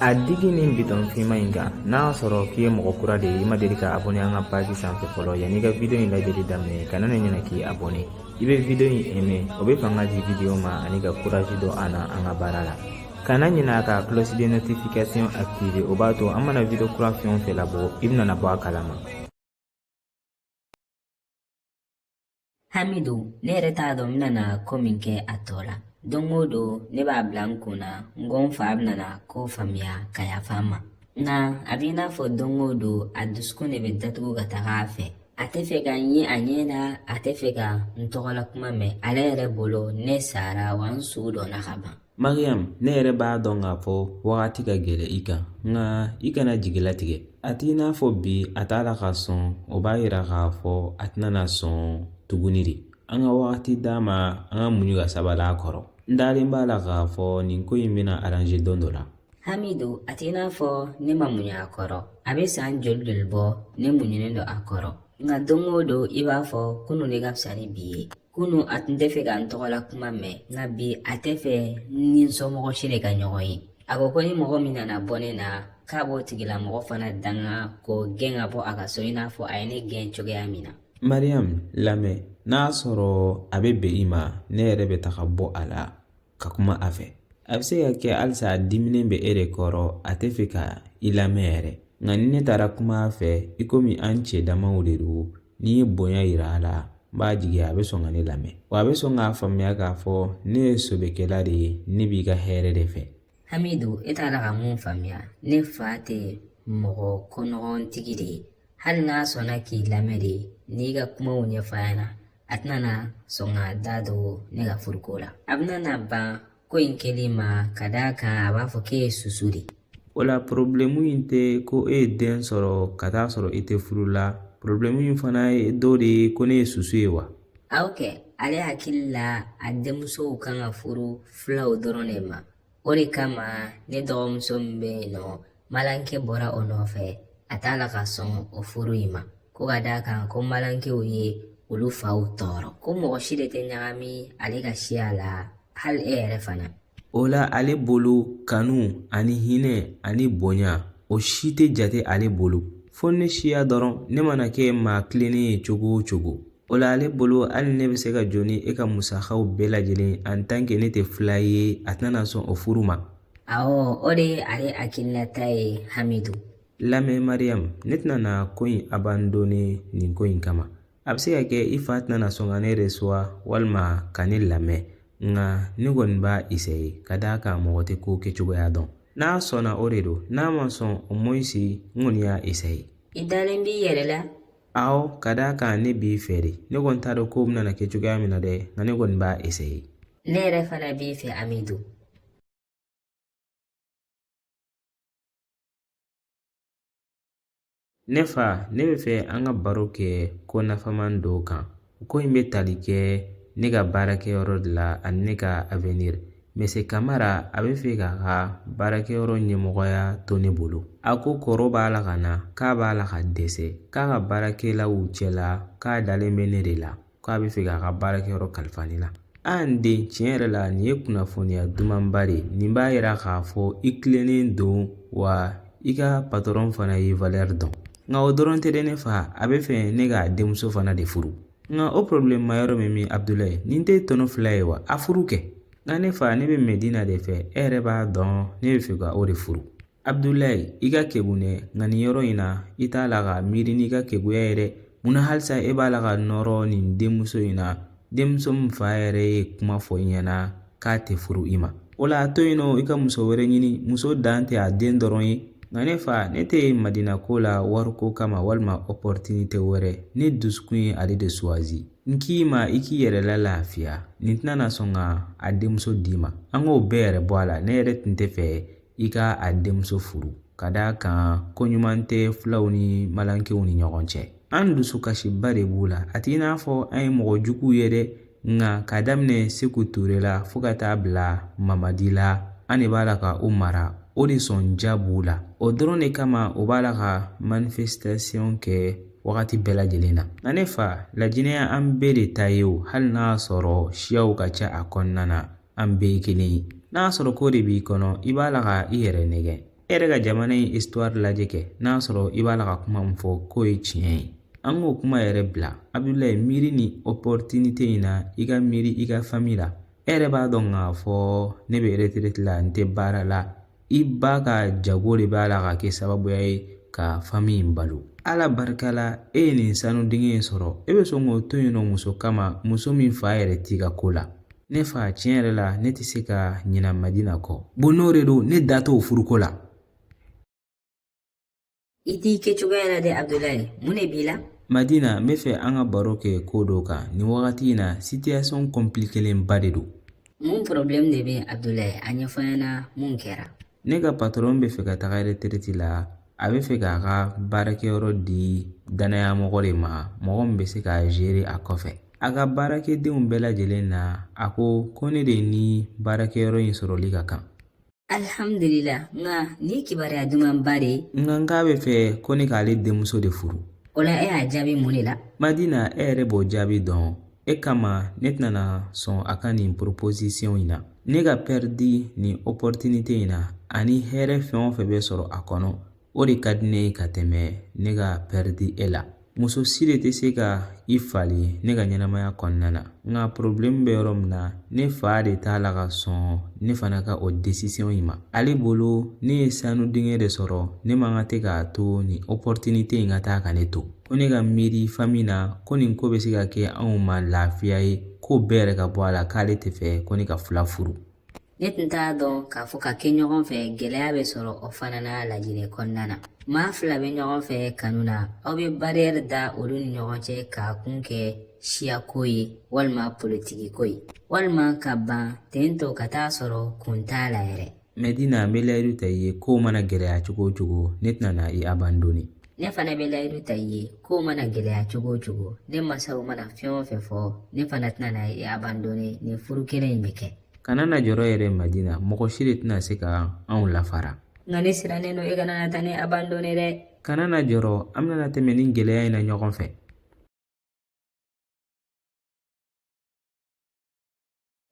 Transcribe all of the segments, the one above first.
A digi nin biton fima in kan n'a sɔrɔ k'i ye mɔgɔ kura de ye i ma deli ka abonné an ka page sanfɛ fɔlɔ yan'i ka video in lajɛli daminɛ kana na ɲinɛ k'i abonné i bɛ video in aimer o bɛ fanga di video ma ani ka courage don an na an ka baara la kana ɲinɛ ka cloche de notification activer o b'a to an mana video kura fɛn o fɛn labɔ i bɛna bɔ a kalama. Hamidu, ne yɛrɛ t'a dɔn n bɛna ko min kɛ a tɔ la. Don o don ne b'a bila n kun na n ko n fa bɛna ko faamuya ka yafa n ma. Nka a b'i n'a fɔ don o don a dusukun de bɛ datugu ka taga a fɛ. A tɛ fɛ ka n ye a ɲɛ na, a tɛ fɛ ka n tɔgɔla kuma mɛn. Ale yɛrɛ bolo ne sara wa n sugu dɔnna ka ban. Mariam, ne yɛrɛ b'a dɔn k'a fɔ wagati ka gɛlɛ i kan nka i kana jigilatigɛ. A t'i n'a fɔ bi a t'a la ka sɔn o b'a yira k'a fɔ a tɛna sɔn tuguni de. An ka wagati d'a ma an ka muɲu ka sabali a kɔrɔ. N dalen b'a la k'a fɔ nin ko in bɛna arranger don dɔ la. Hamidu, a t'i n'a fɔ ne ma muɲu a kɔrɔ. A bɛ san joli bɔ ne muɲunen don a kɔrɔ. Nka don o don i b'a fɔ kunun de ka fisa ni bi ye. Kunun a tun tɛ fɛ ka n tɔgɔla kuma mɛn nka bi a tɛ fɛ ni n somɔgɔ si de ka ɲɔgɔn ye. A ko ni mɔgɔ min nana bɔ ne na k'a b'o tigilamɔgɔ fana danga k'o gɛn ka bɔ a ka so i n'a fɔ a ye ne gɛn cogoya min na. Mariam, lamɛn n'a sɔrɔ a bɛ bɛn i ma ne yɛrɛ bɛ taga bɔ a la ka kuma a fɛ. A bɛ se ka kɛ halisa a diminen bɛ e de kɔrɔ a tɛ fɛ ka i lamɛn yɛrɛ. Nka ni ne taara kuma a fɛ i komi an cɛ damaw de don n'i ye bonya yira a la n b'a jigi a bɛ sɔn ka ne lamɛn. Wa a bɛ sɔn k'a faamuya k'a fɔ ne ye sobekɛla de ye ne b'i ka hɛrɛ de fɛ. Hamidu, e t'a la ka mun faamuya ne fa tɛ mɔgɔ kɔnɔgɔntigi de ye. Hali n'a sɔnna k'i lamɛn de n'i ka kumaw ɲɛfɔ a ɲɛna a tɛna sɔn ka da don ne ka furuko la. A bɛna ban ko in kɛli ma ka d'a kan a b'a fɔ k'e ye susu de. O la problème in tɛ ko e ye den sɔrɔ ka taa sɔrɔ i tɛ furu la. Problème in fana ye dɔ de ye ko ne ye susu ye wa. Ok, ale hakili la a denmusow kan ka furu fulaw dɔrɔn de ma. O de kama ne dɔgɔmuso min bɛ yen nɔ Malankɛ bɔra o nɔfɛ a t'a la ka sɔn o furu in ma. Ko ka d'a kan ko Malankɛw ye olu faw tɔɔrɔ. Ko mɔgɔ si de tɛ ɲagami ale ka siya la hali e yɛrɛ fana. O la ale bolo kanu ani hinɛ ani bonya o si tɛ jate ale bolo. Fo ne siya dɔrɔn ne mana kɛ maa tilennen ye cogo o cogo. O la ale bolo hali ne bɛ se ka jɔ ni e ka musakaw bɛɛ lajɛlen en tant que ne tɛ fila ye a tɛna sɔn o furu ma. Awɔ, o de ye ale hakilinata ye Hamidu. Lamɛn Mariam, ne tɛna na ko in abandonner nin ko in kama. A bɛ se ka kɛ i fa tɛna sɔn ka ne reçoit walima ka ne lamɛn nka ne kɔni b'a essayer ka d'a kan mɔgɔ tɛ ko kɛcogoya dɔn. N'a sɔnna o de don n'a ma sɔn o moins n kɔni y'a essayer. I dalen b'i yɛrɛ la? Awɔ, ka d'a kan ne b'i fɛ de. Ne kɔni t'a dɔn ko bɛna kɛ cogoya min na dɛ nka ne kɔni b'a essayer. Ne yɛrɛ fana b'i fɛ Hamidu. Ne fa, ne bɛ fɛ an ka baro kɛ ko nafaman dɔw kan. Ko in bɛ tali kɛ ne ka baarakɛyɔrɔ de la ani ne ka avenir. Mese Kamara a bɛ fɛ k'a ka baarakɛyɔrɔ ɲɛmɔgɔya to ne bolo. A ko kɔrɔ b'a la ka na k'a b'a la ka dɛsɛ k'a ka baarakɛlaw cɛla k'a dalen bɛ ne de la k'a bɛ fɛ k'a ka baarakɛyɔrɔ kalifa ne la. An den tiɲɛ yɛrɛ la nin ye kunnafoniya dumanba de. Nin b'a yira k'a fɔ i tilennen don wa i ka patron fana ye valeur dɔn. Nka o dɔrɔn tɛ dɛ ne fa a bɛ fɛ ne ka denmuso fana de furu. Nka o problème ma yɔrɔ min Abdulaye nin tɛ tɔnɔ fila ye wa a furu kɛ. Nka ne fa ne bɛ Medina de fɛ e yɛrɛ b'a dɔn ne bɛ fɛ ka o de furu. Abdulaye i ka kegunɛ nka nin yɔrɔ in na i t'a la ka miiri n'i ka keguya ye dɛ. Munna halisa e b'a la ka nɔrɔ nin denmuso in na denmuso min fa yɛrɛ ye kuma fɔ i ɲɛna k'a tɛ furu i ma. O la a to yen nɔ i ka muso wɛrɛ ɲini muso dan tɛ a den dɔrɔn ye. Nka ne fa ne tɛ Madina ko la wariko kama walima opportunité wɛrɛ ne dusukun ye ale de choisi. N k'i ma i k'i yɛrɛ la lafiya nin tɛna na sɔn ka a denmuso d'i ma. An k'o bɛɛ yɛrɛ bɔ a la ne yɛrɛ tun tɛ fɛ i ka a denmuso furu ka d'a kan ko ɲuman tɛ fulaw ni Malankɛw ni ɲɔgɔn cɛ. An dusukasiba de b'u la a t'i n'a fɔ an ye mɔgɔ juguw ye dɛ nka ka daminɛ Seku Ture la fo ka taa bila Mamadi la an de b'a la ka o mara. O de sɔnja b'u la. O dɔrɔn de kama o b'a la ka manifestation kɛ wagati bɛɛ lajɛlen na. Nka ne fa lajinɛya an bɛɛ de ta ye o hali n'a sɔrɔ siyaw ka ca a kɔnɔna na an bɛɛ ye kelen ye. N'a sɔrɔ ko de b'i kɔnɔ i b'a la ka i yɛrɛ nɛgɛ. E yɛrɛ ka jamana in histoire lajɛ kɛ n'a sɔrɔ i b'a la ka kuma min fɔ k'o ye tiɲɛ ye. An k'o kuma yɛrɛ bila. Abdulaye, miiri ni opportunité in na i ka miiri i ka famille la. E yɛrɛ b'a dɔn k'a fɔ ne bɛ retraite la n tɛ baara la. I ba ka jago de b'a la ka kɛ sababuya ye ka famille in balo. Ala barika la e ye nin sanu dingɛ in sɔrɔ. E bɛ sɔn k'o to yen nɔ muso kama, muso min fa yɛrɛ t'i ka ko la. Ne fa, tiɲɛ yɛrɛ la ne tɛ se ka ɲina Madina kɔ. Bon n'o de don ne da t'o furuko la. I t'i kɛcogoya la dɛ Abdulaye, mun de b'i la? Madina, n bɛ fɛ an ka baro kɛ ko dɔw kan. Nin wagati in na situation compliquélenba de don. Mun problème de bɛ Abdulaye, a ɲɛfɔ n ɲɛna mun kɛra? Ne ka patron bɛ fɛ ka taga retraite la. A bɛ fɛ k'a ka baarakɛyɔrɔ di danayamɔgɔ de ma, mɔgɔ min bɛ se k'a gérer a kɔfɛ. A ka baarakɛdenw bɛɛ lajɛlen na, a ko ne de ni baarakɛyɔrɔ in sɔrɔli ka kan. Alhamdulillah, nka ni kibaruya dumanba de. Nka k'a bɛ fɛ ko ne k'ale denmuso de furu. O la e y'a jaabi mun de la? Madina, e yɛrɛ b'o jaabi dɔn. E kama ne tɛna sɔn a ka nin proposition in na. Ne ka perdi nin opportunité in na ani hɛrɛ fɛn o fɛn bɛ sɔrɔ a kɔnɔ, o de ka di ne ye ka tɛmɛ ne ka perdi e la. Muso si de tɛ se ka i fali ne ka ɲɛnamaya kɔnɔna na. Nka problème bɛ yɔrɔ min na, ne fa de t'a la ka sɔn ne fana ka o décision in ma. Ale bolo ne ye sanu dingɛ de sɔrɔ, ne man ka tɛ k'a to nin opportunité in ka taa ka ne to. Ko ne ka miiri famille na ko nin ko bɛ se ka kɛ anw ma lafiya ye, ko bɛɛ yɛrɛ ka bɔ a la k'ale tɛ fɛ ko ne ka fila furu. Ne tun t'a dɔn k'a fɔ ka kɛ ɲɔgɔn fɛ gɛlɛya bɛ sɔrɔ o fana na lajinɛ kɔnɔna na. Maa fila bɛ ɲɔgɔn fɛ kanu na, aw bɛ barrière da olu ni ɲɔgɔn cɛ k'a kun kɛ siyako ye walima politiki ko ye, walima ka ban tentɔ ka taa sɔrɔ kun t'a la yɛrɛ. Medina, n bɛ layidu ta i ye kow mana gɛlɛya cogo o cogo ne tɛna na i abandonner. Ne fana bɛ layidu ta i ye kow mana gɛlɛya cogo o cogo ne masaw mana fɛn o fɛn fɔ ne fana tɛna na i abandonner nin furu kelen in bɛ kɛ. Kana na jɔrɔ yɛrɛ Madina, mɔgɔ si de tɛna se ka anw lafara. Nka ne sirannen don e kana na taa ne abandonner dɛ. Kana na jɔrɔ, an bɛna tɛmɛ nin gɛlɛya in na ɲɔgɔn fɛ.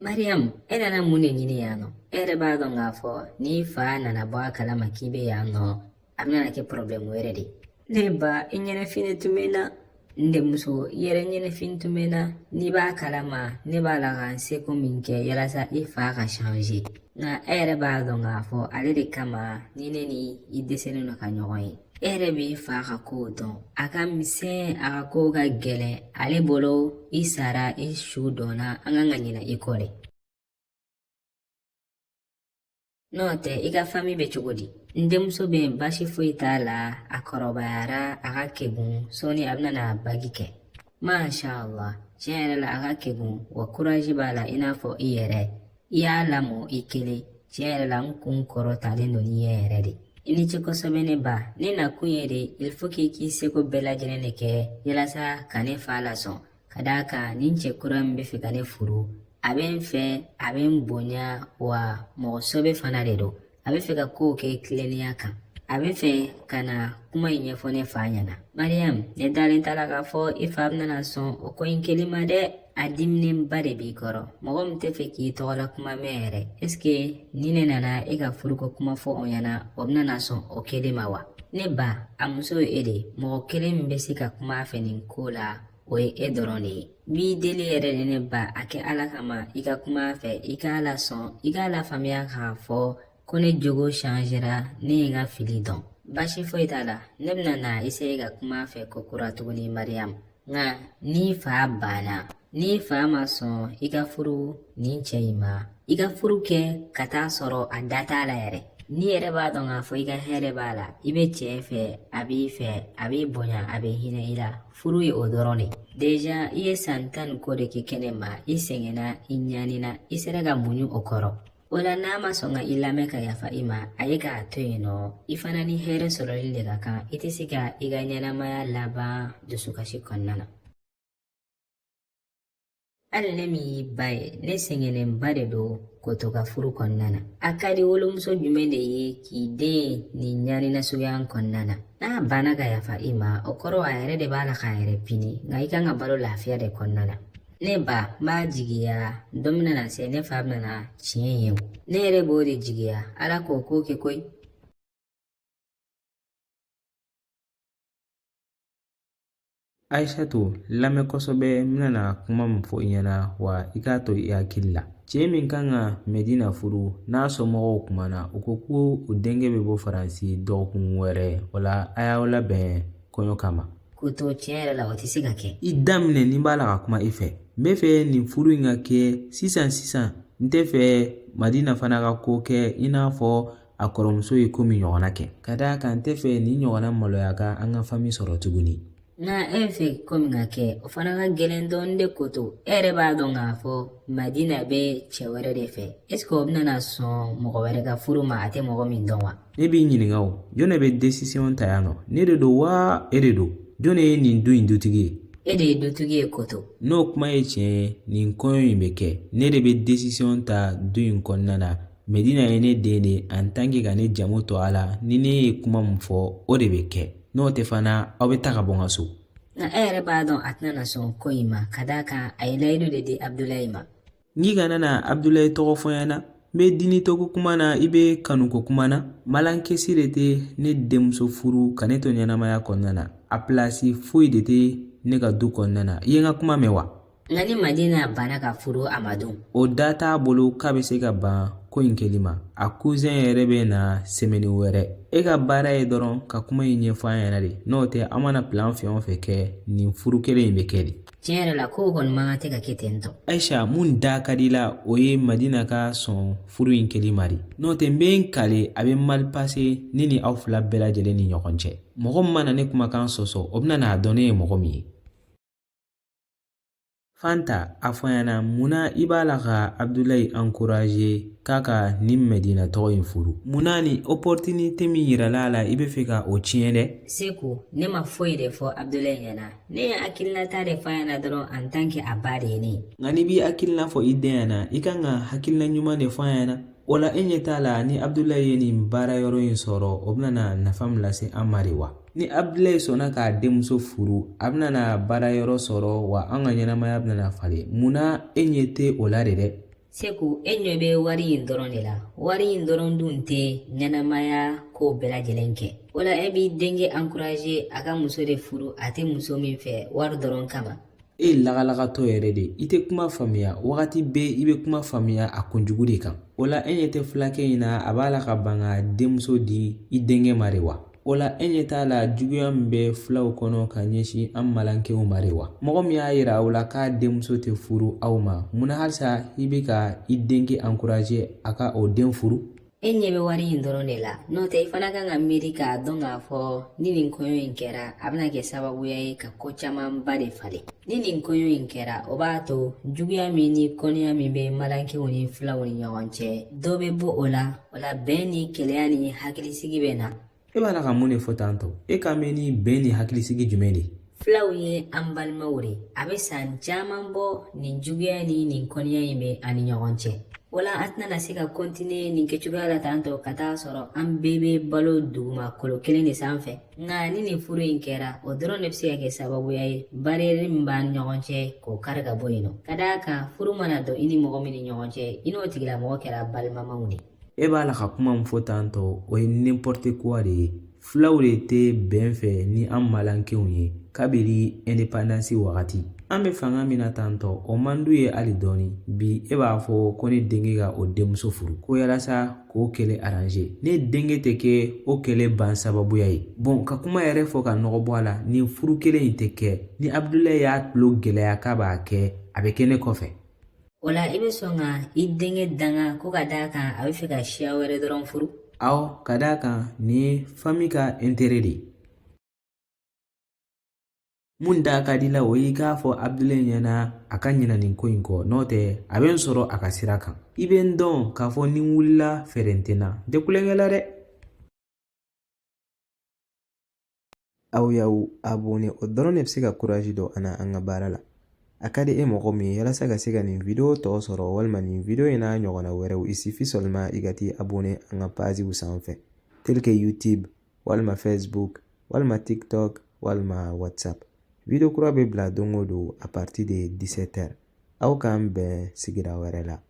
Mariam, e nana mun de ɲini yan nɔ? E yɛrɛ b'a dɔn k'a fɔ n'i fa nana bɔ a kalama k'i bɛ yan nɔ, a bɛna kɛ problème wɛrɛ de. Ne ba, i ɲɛnafin tun bɛ na. N denmuso, i yɛrɛ ɲɛnafin tun bɛ na. N'i b'a kalama, ne b'a la ka n seko min kɛ yalasa i fa ka changer. Nka e yɛrɛ b'a dɔn k'a fɔ ale de kama ni ne ni i dɛsɛlen don ka ɲɔgɔn ye. E yɛrɛ b'i fa ka kow dɔn. A ka misɛn, a ka kow ka gɛlɛn. Ale bolo i sara, i su dɔnna, an kan ka ɲinɛ i kɔ de. N'o tɛ, i ka famille bɛ cogo di? N denmuso bɛ yen, basi foyi t'a la, a kɔrɔbayara, a ka kegun sɔɔni a bɛna na bagi kɛ. Masha Allah, tiɲɛ yɛrɛ la a ka kegun, wa courage b'a la i n'a fɔ i yɛrɛ. I y'a lamɔ i kelen, tiɲɛ yɛrɛ la n kun kɔrɔtalen don n'i ye yɛrɛ de. I ni ce kosɛbɛ ne ba, ne nakun ye de il faut que k'i seko bɛɛ lajɛlen de kɛ yalasa ka ne fa lasɔn. Ka d'a kan ni cɛ kura min bɛ fɛ ka ne furu, a bɛ n fɛ, a bɛ n bonya, wa mɔgɔ sɛbɛ fana de don. A bɛ fɛ ka kow kɛ tilennenya kan. A bɛ fɛ ka na kuma in ɲɛfɔ ne fa ɲɛna. Mariam, ne dalen t'a la k'a fɔ i fa bɛna sɔn o ko in kelen ma dɛ. A diminenba de b'i kɔrɔ. Mɔgɔ min tɛ fɛ k'i tɔgɔla kuma mɛn yɛrɛ. Est ce que ni ne nana e ka furuko kuma fɔ o ɲɛna, o bɛna sɔn o kelen ma wa? Ne ba, a muso ye e de. Mɔgɔ kelen min bɛ se ka kuma a fɛ nin ko la, o ye e dɔrɔn de ye. B'i deli yɛrɛ de ne ba, a kɛ Ala kama i ka kuma a fɛ, i k'a lasɔn, i k'a lafaamuya k'a fɔ ko ne jogo changera, ne ye n ka fili dɔn. Basi foyi t'a la, ne bɛna na essayer ka kuma a fɛ ko kura tuguni Mariam. Nka ni fa banna, ni fa ma sɔn i ka furu nin cɛ in ma, i ka furu kɛ ka taa sɔrɔ a da t'a la yɛrɛ. N'i yɛrɛ b'a dɔn k'a fɔ i ka hɛrɛ b'a la, i bɛ cɛ fɛ, a b'i fɛ, a b'i bonya, a bɛ hinɛ i la. Furu ye o dɔrɔn de. Déjà i ye san 10 ko de kɛ kɛnɛ ma, i sɛgɛnna, i ɲanina, i sera ka muɲu o kɔrɔ. O la n'a ma sɔn ka i lamɛn ka yafa i ma, a ye k'a to yen nɔ, i fana ni hɛrɛ sɔrɔli de ka kan, i tɛ se ka i ka ɲɛnamaya laban dusukasi kɔnɔna na. Hali ne min y'i ba ye, ne sɛgɛnnenba de don k'o to ka furu kɔnɔna na. A ka di wolomuso jumɛn de ye k'i den nin ɲanina suguya kɔnɔna na? N'a banna ka yafa i ma, o kɔrɔ a yɛrɛ de b'a la k'a yɛrɛ pini, nka i kan ka balo lafiya de kɔnɔna na. Ne ba, n b'a jigiya, don mina na se ne fa bɛna tiɲɛ ye. Ne yɛrɛ b'o de jigiya, Ala k'o ko kɛ koyi. Aishatu lamɛn kosɛbɛ n bɛna kuma min fɔ i ɲɛna wa i k'a to i hakili la. Cɛ min kan ka Medina furu n'a somɔgɔw kumana u ko ko o denkɛ bɛ bɔ Faransi dɔgɔkun wɛrɛ o la a y'aw labɛn kɔɲɔ kama. K'o to tiɲɛ yɛrɛ la o tɛ se ka kɛ. I daminɛ ni b'a la ka kuma i fɛ. N bɛ fɛ nin furu in ka kɛ sisan n tɛ fɛ Madina fana ka ko kɛ i n'a fɔ a kɔrɔmuso ye ko min ɲɔgɔnna kɛ. Ka d'a kan n tɛ fɛ nin ɲɔgɔnna maloya ka an ka famille sɔrɔ tuguni. Nka e fɛ ko min ka kɛ o fana ka gɛlɛn dɔɔnin de ko to e yɛrɛ b'a dɔn k'a fɔ Madina bɛ cɛ wɛrɛ de fɛ est-ce que o bɛna sɔn mɔgɔ wɛrɛ ka furu ma a tɛ mɔgɔ min dɔn wa? Ne b'i ɲininka o jɔn de bɛ décision ta yan nɔ ne de don wa e de don jɔn de ye nin du in dutigi ye? E de ye dutigi ye ko to. N'o kuma ye tiɲɛ ye nin kɔɲɔ in bɛ kɛ ne de bɛ décision ta du in kɔnɔna na. Medina ye ne den de en tant que ka ne jamu to a la ni ne ye kuma min fɔ o de bɛ kɛ n'o tɛ fana aw bɛ ta ka bɔ n ka so. Nka e yɛrɛ b'a dɔn a tɛna sɔn ko in ma ka d'a kan a ye layidu de di Abdulayi ma. N'i kana na Abdulayi tɔgɔ fɔ n ɲɛna n bɛ dinitɔko kuma na i bɛ kanuko kuma na malankesi de tɛ ne denmuso furu ka ne to ɲɛnamaya kɔnɔna na a pilasi foyi de tɛ ne ka du kɔnɔna na i ye n ka kuma mɛn wa? Nka ni Madina banna ka furu a ma dɔn. O da t'a bolo k'a bɛ se ka ban ko in kɛli ma a cousin yɛrɛ bɛ na semaine wɛrɛ e ka baara ye dɔrɔn ka kuma in ɲɛfɔ an ɲɛna de n'o tɛ an mana plan fɛn o fɛn kɛ nin furu kelen in bɛ kɛ de. Tiɲɛ yɛrɛ la ko kɔni man kan tɛ ka kɛ ten tɔ. Aisha mun da ka di la o ye Madina ka sɔn furu in kɛli ma de n'o tɛ n bɛ n kale a bɛ mal passer ne ni aw fila bɛɛ lajɛlen ni ɲɔgɔn cɛ mɔgɔ min mana ne kumakan sɔsɔ o bɛna n'a dɔn ne ye mɔgɔ min ye. Fanta a fɔ ɲɛna munna i b'a la ka Abdulayi encourager k'a ka nin Medina tɔgɔ in furu munna ni opportunité min yirala a la i bɛ fɛ ka o tiɲɛ dɛ? Seku ne ma foyi de fɔ Abdulayi ɲɛna ne ye hakilinata de fɔ a ɲɛna dɔrɔn en tant que a ba de ye ne. Nka n'i b'i hakilina fɔ i den ɲɛna i kan ka hakilina ɲuman de fɔ a ɲɛna o la e ɲɛ t'a la ni Abdulayi ye nin baara yɔrɔ in sɔrɔ o bɛna nafa min lase an ma de wa? Ni Abdulayi sɔnna k'a denmuso furu a bɛna baara yɔrɔ sɔrɔ wa an ka ɲɛnamaya bɛna falen munna e ɲɛ tɛ o la de dɛ? Seku e ɲɛ bɛ wari in dɔrɔn de la wari in dɔrɔn dun tɛ ɲɛnamaya ko bɛɛ lajɛlen kɛ o la e b'i denkɛ encourager a ka muso de furu a tɛ muso min fɛ wari dɔrɔn kama. E lagalagatɔ yɛrɛ de i tɛ kuma faamuya wagati bɛɛ i bɛ kuma faamuya a kunjugu de kan o la e ɲɛ tɛ fulakɛ in na a b'a la ka ban ka denmuso di i denkɛ ma de wa? O la e ɲɛ t'a la juguya min bɛ filaw kɔnɔ ka ɲɛsin an malankɛw ma de wa? Mɔgɔ min y'a yira aw la k'a denmuso tɛ furu aw ma munna halisa i bɛ ka i denkɛ encourager a ka o den furu? E ɲɛ bɛ wari in dɔrɔn de la n'o tɛ i fana kan ka miiri k'a dɔn k'a fɔ ni nin kɔɲɔ in kɛra a bɛna kɛ sababuya ye ka ko camanba de falen ni nin kɔɲɔ in kɛra o b'a to juguya min ni kɔnɔya min bɛ malankɛw ni filaw ni ɲɔgɔn cɛ dɔ bɛ bɔ o la bɛn ni kɛlɛya ni hakilisigi bɛ na. E b'a la ka mun de fɔ tan tɔ e ka mɛn ni bɛn ni hakilisigi jumɛn de? Filaw ye an balimaw de a bɛ san caman bɔ nin juguya ni nin kɔnɔya in bɛ ani ɲɔgɔn cɛ wala an tɛna se ka continuer nin kɛcogoya la tan tɔ ka taa sɔrɔ an bɛɛ bɛ balo dugumakolo kelen de sanfɛ nka ni nin furu in kɛra o dɔrɔn de bɛ se ka kɛ sababuya ye barrière min b'an ni ɲɔgɔn cɛ k'o kari ka bɔ yen nɔ ka d'a kan furu mana dɔn i ni mɔgɔ min ni ɲɔgɔn cɛ i n'o tigilamɔgɔ kɛra balimamaw de. E b'a la ka kuma min fɔ tan tɔ o ye n'importe quoi de ye filaw de tɛ bɛn fɛ ni an malankɛw ye kabiri indépendance wagati an bɛ fanga min na tan tɔ o man d'u ye hali dɔɔni bi e b'a fɔ ko ne denkɛ ka o denmuso furu ko yalasa k'o kɛlɛ arranger ne denkɛ tɛ kɛ o kɛlɛ ban sababuya ye bon ka kuma yɛrɛ fɔ ka nɔgɔ bɔ a la nin furu kelen in tɛ kɛ ni Abdulayi y'a tulo gɛlɛya k'a b'a kɛ a bɛ kɛ ne kɔfɛ. O la i bɛ sɔn ka i denkɛ danga ko ka d'a kan a bɛ fɛ ka siya wɛrɛ dɔrɔn furu? Awɔ ka d'a kan nin ye famille ka intérêt de ye. Mun da ka di la o y'i k'a fɔ Abdulayi ɲɛna a ka ɲinɛ nin ko in kɔ n'o tɛ a bɛ n sɔrɔ a ka sira kan i bɛ n dɔn k'a fɔ ni n wulila fɛɛrɛ n tɛ n na n tɛ kulonkɛ la dɛ. Aw y'aw abonné o dɔrɔn de bɛ se ka courage don an na an ka baara la a ka di e mɔgɔ min ye walasa ka se ka nin video tɔ sɔrɔ walima nin video in n'a ɲɔgɔnna wɛrɛw il suffit seulement i ka t'i abonné an ka pagew sanfɛ tel que YouTube walima Facebook walima TikTok walima WhatsApp. Video kura bɛ bila don o don à partir de 17h aw k'an bɛn sigira wɛrɛ la.